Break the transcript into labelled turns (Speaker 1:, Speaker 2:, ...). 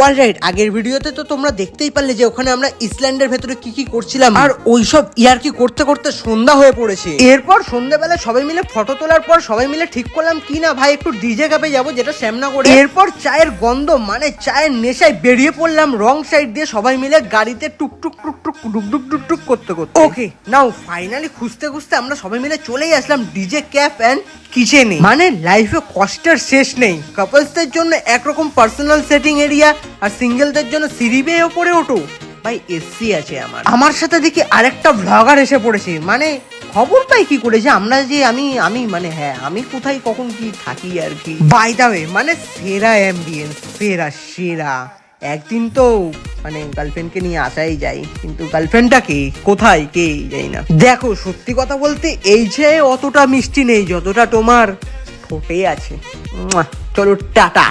Speaker 1: Alright, আগের ভিডিওতে তো তোমরা দেখতেই পারলে যে ওখানে আমরা ইসল্যান্ডের ভেতরে কি কি করছিলাম, আর ওইসব ইয়ার্কি করতে করতে সন্ধ্যা হয়ে পড়েছে। এরপর সন্ধ্যাবেলা সবাই মিলে ফটো তোলার পর সবাই মিলে ঠিক করলাম কি না ভাই একটু ডিজে ক্যাফে যাবো, যেটা শ্যামনগরে। এরপর চায়ের গন্ধ মানে চায়ের নেশায় বেরিয়ে পড়লাম রং সাইড দিয়ে সবাই মিলে গাড়িতে টুকটুক টুকটুক ডুকডুক ডুকডুক করতে করতে। ওকে নাও ফাইনালি খুঁজতে খুঁজতে আমরা সবাই মিলে চলেই আসলাম ডিজে ক্যাফ অ্যান্ড কিচেনে। মানে লাইফে কষ্টের শেষ নেই। কাপলসদের জন্য একরকম পার্সোনাল সেটিং এরিয়া, আর সিঙ্গেলদের জন্য সিঁড়ি বেয়ে ওপরে ওঠো ভাই, এসি আছে। আমার সাথে দেখি আরেকটা ব্লগার এসে পড়েছে। মানে খবর পাই কি করে যে আমরা যে আমি মানে হ্যাঁ আমি কোথায় কখন কি থাকি আর কি। বাই দ্য ওয়ে মানে সেরা অ্যাম্বিয়েন্স, সেরা একদিন তো মানে গার্লফ্রেন্ডকে নিয়ে আসাই যায়, কিন্তু গার্লফ্রেন্ডটা কে কোথায় কে যাই না। দেখো সত্যি কথা বলতে এই যে অতটা মিষ্টি নেই যতটা তোমার ঠোঁটে আছে। চলো টাটা।